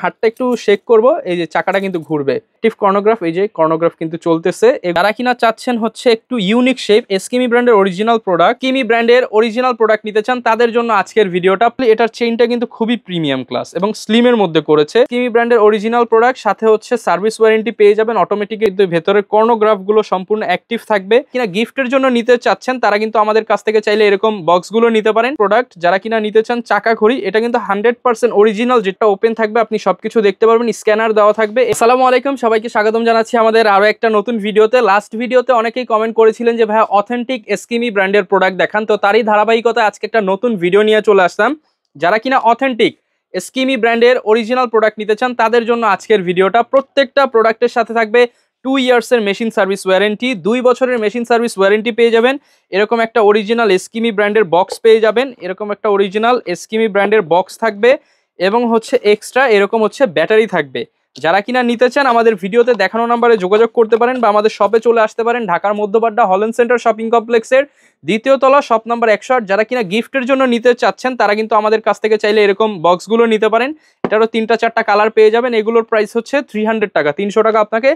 হাতটা একটু শেক করব, এই যে চাকাটা কিন্তু ঘুরবে। অ্যাক্টিভ কর্নোগ্রাফ, এই যে কর্নোগ্রাফ কিন্তু চলতেছে। যারা কিনা চাচ্ছেন হচ্ছে একটু ইউনিক শেপ, এস্কিমি ব্র্যান্ডের অরিজিনাল প্রোডাক্ট, কিমি ব্র্যান্ডের অরিজিনাল প্রোডাক্ট নিতে চান তাদের জন্য আজকের ভিডিওটা। এটার চেইনটা কিন্তু খুবই প্রিমিয়াম ক্লাস এবং স্লিমের মধ্যে করেছে। কিমি ব্র্যান্ডের অরিজিনাল প্রোডাক্ট, সাথে হচ্ছে সার্ভিস ওয়ারেন্টি পেয়ে যাবেন অটোমেটিক। কিন্তু ভেতরের কর্নোগ্রাফ গুলো সম্পূর্ণ অ্যাক্টিভ থাকবে। কিনা গিফটের জন্য নিতে চাচ্ছেন তারা কিন্তু আমাদের কাছ থেকে চাইলে এরকম বক্সগুলো নিতে পারেন। প্রোডাক্ট যারা কিনা নিতে চান চাকা ঘড়ি, এটা কিন্তু 100% অরিজিনাল, যেটা ওপেন থাকবে, আপনি সবকিছু দেখতে পারবেন, স্ক্যানার দেওয়া থাকবে। আসসালামু আলাইকুম, সবাইকে স্বাগতম জানাচ্ছি আমাদের আরো একটা নতুন ভিডিওতে। লাস্ট ভিডিওতে অনেকেই কমেন্ট করেছিলেন যে ভাইয়া অথেন্টিক এস্কিমি ব্র্যান্ডের প্রোডাক্ট দেখান, তো তারই ধারাবাহিকতায় আজকে একটা নতুন ভিডিও নিয়ে চলে আসলাম। যারা কিনা অথেন্টিক এস্কিমি ব্র্যান্ডের অরিজিনাল প্রোডাক্ট নিতে চান তাদের জন্য আজকের ভিডিওটা। প্রত্যেকটা প্রোডাক্টের সাথে থাকবে 2 ইয়ার্সের মেশিন সার্ভিস ওয়ারেন্টি, 2 বছরের মেশিন সার্ভিস ওয়ারেন্টি পেয়ে যাবেন। এরকম একটা অরিজিনাল এস্কিমি ব্র্যান্ডের বক্স পেয়ে যাবেন, এরকম একটা অরিজিনাল এস্কিমি ব্র্যান্ডের বক্স থাকবে এবং হচ্ছে এক্সট্রা এরকম হচ্ছে ব্যাটারি থাকবে। যারা কিনা নিতে চান আমাদের ভিডিওতে দেখানো নাম্বারে যোগাযোগ করতে পারেন বা আমাদের শপে চলে আসতে পারেন। ঢাকার মধ্যপাড্ডা হল্যান্ড সেন্টার শপিং কমপ্লেক্সের 2য় তলা, শপ নাম্বার 108। যারা কিনা গিফটের জন্য নিতে চাচ্ছেন তারা কিন্তু আমাদের কাছ থেকে চাইলে এরকম বক্সগুলো নিতে পারেন। এটারও 3টা-4টা কালার পেয়ে যাবেন। এগুলোর প্রাইস হচ্ছে 300 টাকা, 300 টাকা আপনাকে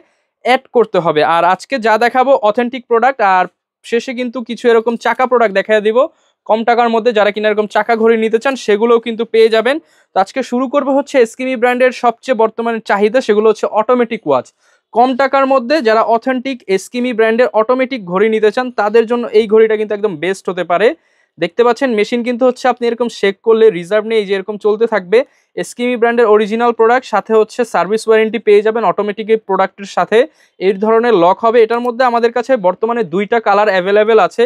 অ্যাড করতে হবে। আর আজকে যা দেখাবো অথেন্টিক প্রোডাক্ট, আর শেষে কিন্তু কিছু এরকম চাকা প্রোডাক্ট দেখাই দিব কম টাকার মধ্যে। যারা কিনা এরকম চাকা ঘড়ি নিতে চান সেগুলোও কিন্তু পেয়ে যাবেন। তো আজকে শুরু করবো হচ্ছে এস্কিমি ব্র্যান্ডের সবচেয়ে বর্তমানে চাহিদা, সেগুলো হচ্ছে অটোমেটিক ওয়াচ। কম টাকার মধ্যে যারা অথেন্টিক এস্কিমি ব্র্যান্ডের অটোমেটিক ঘড়ি নিতে চান তাদের জন্য এই ঘড়িটা কিন্তু একদম বেস্ট হতে পারে। দেখতে পাচ্ছেন মেশিন কিন্তু হচ্ছে আপনি এরকম শেক করলে রিজার্ভ নেই, যে এরকম চলতে থাকবে। এস্কিমি ব্র্যান্ডের অরিজিনাল প্রোডাক্ট, সাথে হচ্ছে সার্ভিস ওয়ারেন্টি পেয়ে যাবেন অটোমেটিক এই প্রোডাক্টের সাথে। এই ধরনের লক হবে। এটার মধ্যে আমাদের কাছে বর্তমানে 2টা কালার অ্যাভেলেবেল আছে।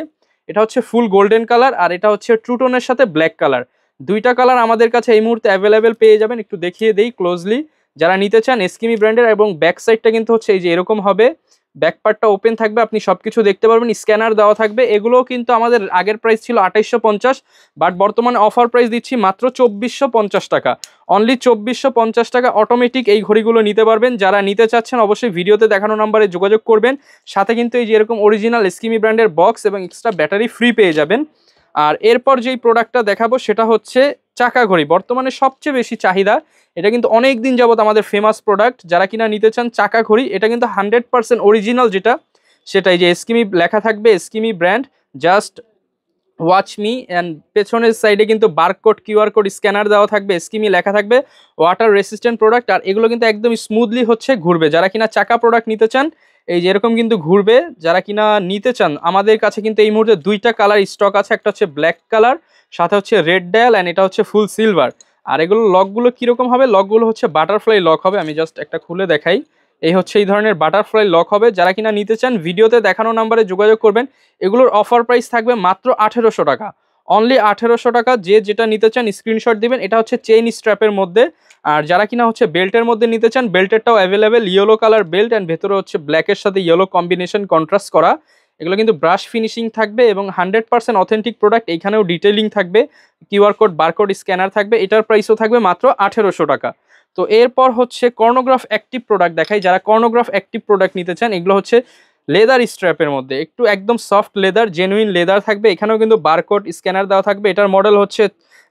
এটা হচ্ছে ফুল গোল্ডেন কালার আর এটা হচ্ছে ট্রুটোনের সাথে ব্ল্যাক কালার। 2টা কালার আমাদের কাছে এই মুহূর্তে অ্যাভেলেবেল পেয়ে যাবেন। একটু দেখিয়ে দেই ক্লোজলি যারা নিতে চান এস্কিমি ব্র্যান্ডের। এবং ব্যাক সাইডটা কিন্তু হচ্ছে এই যে এরকম হবে, ব্যাক পার্টটা ওপেন থাকবে, আপনি সবকিছু দেখতে পারবেন, স্ক্যানার দেওয়া থাকবে। এগুলোও কিন্তু আমাদের আগের প্রাইস ছিল 2850, বাট বর্তমানে অফার প্রাইস দিচ্ছি মাত্র 2450 টাকা। অনলি 2450 টাকা অটোমেটিক এই ঘড়িগুলো নিতে পারবেন। যারা নিতে চাচ্ছেন অবশ্যই ভিডিওতে দেখানো নাম্বারে যোগাযোগ করবেন। সাথে কিন্তু এই যে এরকম অরিজিনাল এস্কিমি ব্র্যান্ডের বক্স এবং এক্সট্রা ব্যাটারি ফ্রি পেয়ে যাবেন। আর এরপর যেই প্রোডাক্টটা দেখাবো সেটা হচ্ছে চাকা ঘড়ি, বর্তমানে সবচেয়ে বেশি চাহিদা। এটা কিন্তু অনেক দিন যাবত আমাদের ফেমাস প্রোডাক্ট। যারা কিনা নিতে চান চাকা ঘড়ি, এটা কিন্তু 100% অরিজিনাল, যেটা সেটাই যে এস্কিমি লেখা থাকবে, এস্কিমি brand, just watch me. And পেছনের সাইডে কিন্তু বারকোড, কিউআর কোড স্ক্যানার দেওয়া থাকবে, এস্কিমি লেখা থাকবে, ওয়াটার রেসিস্ট্যান্ট প্রোডাক্ট। আর এগুলো কিন্তু একদম স্মুথলি হচ্ছে ঘুরবে। যারা কিনা চাকা প্রোডাক্ট নিতে চান এই যে এরকম কিন্তু ঘুরবে। যারা কিনা নিতে চান আমাদের কাছে কিন্তু এই মুহূর্তে 2টা কালার স্টক আছে, একটা হচ্ছে ব্ল্যাক কালার, সাথে হচ্ছে রেড ডায়াল, অ্যান্ড এটা হচ্ছে ফুল সিলভার। আর এগুলো লকগুলো কীরকম হবে, লকগুলো হচ্ছে বাটারফ্লাই লক হবে। আমি জাস্ট একটা খুলে দেখাই, এই হচ্ছে এই ধরনের বাটারফ্লাই লক হবে। যারা কিনা নিতে চান ভিডিওতে দেখানো নাম্বারে যোগাযোগ করবেন। এগুলোর অফার প্রাইস থাকবে মাত্র 1800 টাকা, অনলি 1800 টাকা। যে যেটা নিতে চান স্ক্রিনশট দিবেন। এটা হচ্ছে চেইন স্ট্র্যাপের মধ্যে। আর যারা কিনা হচ্ছে বেল্টের মধ্যে নিতে চান, বেল্টেরটাও available, yellow colour belt, and ভেতরে হচ্ছে ব্ল্যাকের সাথে ইয়েলো কম্বিনেশন কন্ট্রাস্ট করা। এগুলো কিন্তু ব্রাশ ফিনিশিং থাকবে এবং 100% অথেন্টিক প্রোডাক্ট। এইখানেও ডিটেইলিং থাকবে, কিউআর কোড, বারকোড স্ক্যানার থাকবে। এটার প্রাইসও থাকবে মাত্র 1800 টাকা। তো এরপর হচ্ছে কর্নোগ্রাফ অ্যাক্টিভ প্রোডাক্ট দেখাই। যারা কর্নোগ্রাফ অ্যাক্টিভ প্রোডাক্ট নিতে চান, এগুলো হচ্ছে লেদার স্ট্র্যাপের মধ্যে, একটু একদম সফট লেদার, জেনুইন লেদার থাকবে। এখানেও কিন্তু বারকোড স্ক্যানার দেওয়া থাকবে। এটার মডেল হচ্ছে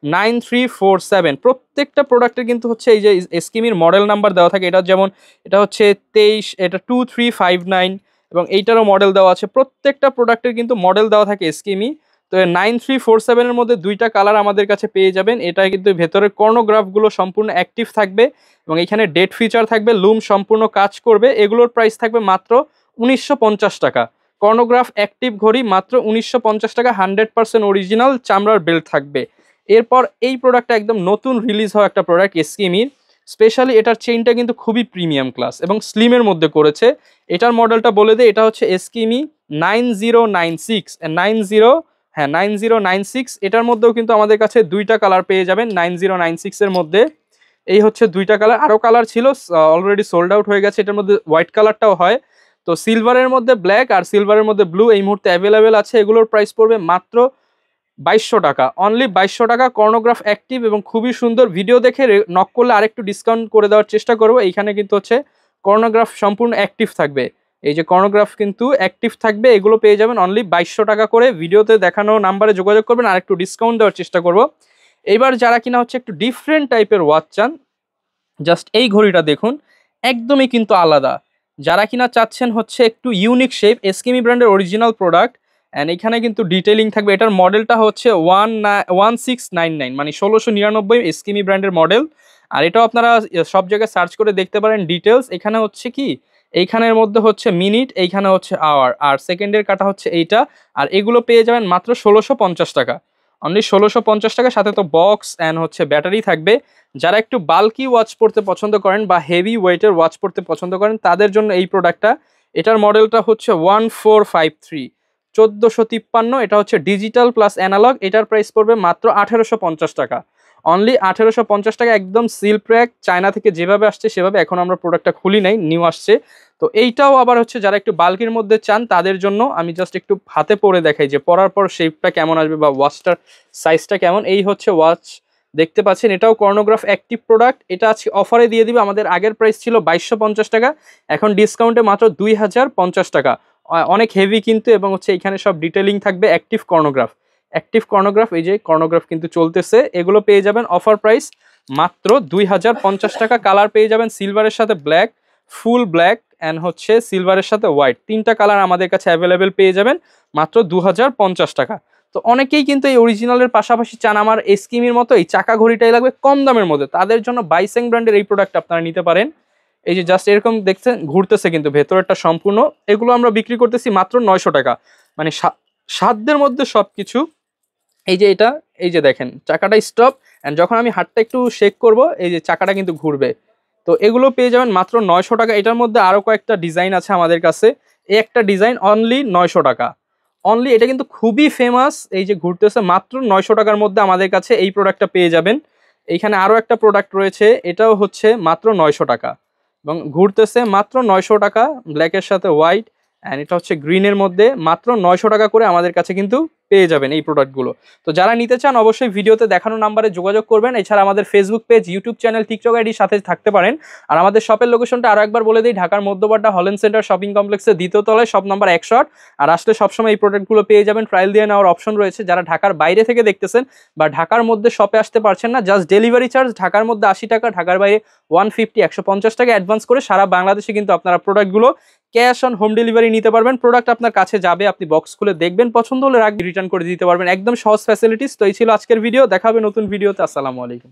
9347। প্রত্যেকটা প্রোডাক্টের কিন্তু হচ্ছে এই যে এস্কিমির মডেল নাম্বার দেওয়া থাকে। এটা যেমন এটা হচ্ছে 23, এটা 2359 এবং এইটারও মডেল দেওয়া আছে। প্রত্যেকটা প্রোডাক্টের কিন্তু মডেল দেওয়া থাকে এস্কিমি। তো 9347-এর মধ্যে 2টা কালার আমাদের কাছে পেয়ে যাবেন। এটা কিন্তু ভেতরের কর্নোগ্রাফগুলো সম্পূর্ণ অ্যাক্টিভ থাকবে এবং এখানে ডেট ফিচার থাকবে, লুম সম্পূর্ণ কাজ করবে। এগুলোর প্রাইস থাকবে মাত্র 1950 টাকা। কর্নোগ্রাফ অ্যাক্টিভ ঘড়ি মাত্র 1950 টাকা, 100% অরিজিনাল চামড়ার বেল্ট থাকবে। এরপর এই প্রোডাক্টটা একদম নতুন রিলিজ হওয়া একটা প্রোডাক্ট এস্কিমির। স্পেশালি এটার চেইনটা কিন্তু খুবই প্রিমিয়াম ক্লাস এবং স্লিমের মধ্যে করেছে। এটার মডেলটা বলে দেয়, এটা হচ্ছে এস্কিমি 9096 9096। এটার মধ্যেও কিন্তু আমাদের কাছে 2টা কালার পেয়ে যাবেন 9096-এর মধ্যে। এই হচ্ছে 2টা কালার, আরও কালার ছিল, অলরেডি সোল্ড আউট হয়ে গেছে। এটার মধ্যে হোয়াইট কালারটাও হয়। তো সিলভারের মধ্যে ব্ল্যাক আর সিলভারের মধ্যে ব্লু এই মুহূর্তে অ্যাভেলেবেল আছে। এগুলোর প্রাইস পড়বে মাত্র 2200 টাকা, অনলি 2200 টাকা। কর্নোগ্রাফ অ্যাক্টিভ এবং খুবই সুন্দর। ভিডিও দেখে নক করলে আরেকটু ডিসকাউন্ট করে দেওয়ার চেষ্টা করবো। এইখানে কিন্তু হচ্ছে কর্নোগ্রাফ সম্পূর্ণ অ্যাক্টিভ থাকবে, এই যে কর্নোগ্রাফ কিন্তু অ্যাক্টিভ থাকবে। এগুলো পেয়ে যাবেন অনলি 2200 টাকা করে। ভিডিওতে দেখানো নাম্বারে যোগাযোগ করবেন, আরেকটু ডিসকাউন্ট দেওয়ার চেষ্টা করব। এইবার যারা কিনা হচ্ছে একটু ডিফারেন্ট টাইপের ওয়াচ চান, জাস্ট এই ঘড়িটা দেখুন, একদমই কিন্তু আলাদা। যারা কিনা চাচ্ছেন হচ্ছে একটু ইউনিক শেপ, এসকেমি ব্র্যান্ডের অরিজিনাল প্রোডাক্ট। অ্যান্ড এখানে কিন্তু ডিটেইলিং থাকবে। এটার মডেলটা হচ্ছে 1699, মানে 1699 এসকেমি ব্র্যান্ডের মডেল। আর এটাও আপনারা সব জায়গায় সার্চ করে দেখতে পারেন ডিটেলস। এখানে হচ্ছে কি, এইখানের মধ্যে হচ্ছে মিনিট, এইখানে হচ্ছে আওয়ার, আর সেকেন্ডের কাটা হচ্ছে এইটা। আর এগুলো পেয়ে যাবেন মাত্র 1650 টাকা, অনলি 1650 টাকা। সাথে তো বক্স অ্যান্ড হচ্ছে ব্যাটারি থাকবে। যারা একটু বাল্কি ওয়াচ পড়তে পছন্দ করেন বা হেভি ওয়েটের ওয়াচ পড়তে পছন্দ করেন তাদের জন্য এই প্রোডাক্টটা। এটার মডেলটা হচ্ছে 1453, 1453। এটা হচ্ছে ডিজিটাল প্লাস অ্যানালগ। এটার প্রাইস পড়বে মাত্র 1850 টাকা, অনলি 1850 টাকা। একদম সিল প্যাক, চায়না থেকে যেভাবে আসছে সেভাবে। এখন আমরা প্রোডাক্টটা খুলি নাই, নিউ আসছে। তো এইটাও আবার হচ্ছে যারা একটু বাল্কির মধ্যে চান তাদের জন্য। আমি জাস্ট একটু হাতে পরে দেখাই যে পরার পর শেপটা কেমন আসবে বা ওয়াচটার সাইজটা কেমন। এই হচ্ছে ওয়াচ, দেখতে পাচ্ছেন। এটাও কর্নোগ্রাফ অ্যাক্টিভ প্রোডাক্ট। এটা আজকে অফারে দিয়ে দিবে। আমাদের আগের প্রাইস ছিল 2250 টাকা, এখন ডিসকাউন্টে মাত্র 2050 টাকা। অনেক হেভি কিন্তু, এবং হচ্ছে এখানে সব ডিটেলিং থাকবে। অ্যাক্টিভ কর্নোগ্রাফ, অ্যাক্টিভ কর্নোগ্রাফ, এই যে কর্নোগ্রাফ কিন্তু চলতেছে। এগুলো পেয়ে যাবেন অফার প্রাইস মাত্র 2050 টাকা। কালার পেয়ে যাবেন সিলভারের সাথে ব্ল্যাক, ফুল ব্ল্যাক অ্যান্ড হচ্ছে সিলভারের সাথে হোয়াইট। তিনটা কালার আমাদের কাছে অ্যাভেলেবেল পেয়ে যাবেন মাত্র 2050 টাকা। তো অনেকেই কিন্তু এই অরিজিনালের পাশাপাশি চান আমার এসকিমির মতো এই চাকা ঘড়িটাই লাগবে কম দামের মধ্যে, তাদের জন্য বাইসেং ব্র্যান্ডের এই প্রোডাক্ট আপনারা নিতে পারেন। এই যে জাস্ট এরকম দেখছেন ঘুরতেছে কিন্তু ভেতরেরটা সম্পূর্ণ। এগুলো আমরা বিক্রি করতেছি মাত্র 900 টাকা, মানে সাধ্যের মধ্যে সব কিছু। এই যে এটা, এই যে দেখেন চাকাটা স্টপ, অ্যান্ড যখন আমি হাতটা একটু শেক করব এই যে চাকাটা কিন্তু ঘুরবে। তো এগুলো পেয়ে যাবেন মাত্র 900 টাকা। এটার মধ্যে আরও কয়েকটা ডিজাইন আছে আমাদের কাছে। এই একটা ডিজাইন অনলি 900 টাকা, অনলি। এটা কিন্তু খুবই ফেমাস। এই যে ঘুরতেছে, মাত্র 900 টাকার মধ্যে আমাদের কাছে এই প্রোডাক্টটা পেয়ে যাবেন। এইখানে আরও একটা প্রোডাক্ট রয়েছে, এটাও হচ্ছে মাত্র 900 টাকা এবং ঘুরতেছে মাত্র 900 টাকা, ব্ল্যাকের সাথে হোয়াইট। অ্যান্ড এটা হচ্ছে গ্রিনের মধ্যে, মাত্র 900 টাকা করে আমাদের কাছে কিন্তু পেয়ে যাবেন এই প্রোডাক্টগুলো। তো যারা নিতে চান অবশ্যই ভিডিওতে দেখানো নাম্বারে যোগাযোগ করবেন। এছাড়া আমাদের Facebook page, YouTube channel, TikTok আইডির সাথে থাকতে পারেন। আর আমাদের শপের লোকেশনটা আরও একবার বলে দিই, ঢাকার মধ্যপাড়া হল্যান্ড সেন্টার শপিং কমপ্লেক্সের দ্বিতীয় তলায়, শপ নাম্বার 108। আর আসলে সবসময় এই প্রোডাক্টগুলো পেয়ে যাবেন, ট্রায়াল দিয়ে নেওয়ার অপশন রয়েছে। যারা ঢাকার বাইরে থেকে দেখতেছেন বা ঢাকার মধ্যে শপে আসতে পারছেন না, জাস্ট ডেলিভারি চার্জ ঢাকার মধ্যে 80 টাকা, ঢাকার বাইরে 150, 150 টাকা অ্যাডভান্স করে সারা বাংলাদেশে কিন্তু আপনারা প্রোডাক্টগুলো ক্যাশ অন হোম ডেলিভারি নিতে পারবেন। প্রোডাক্ট আপনার কাছে যাবে, আপনি বক্স খুলে দেখবেন, পছন্দ হলে রাখবেন, রিটার্ন করে দিতে পারবেন। একদম সহজ ফ্যাসিলিটিস। তো এই ছিল আজকের ভিডিও, দেখা হবে নতুন ভিডিওতে। আসসালামু আলাইকুম।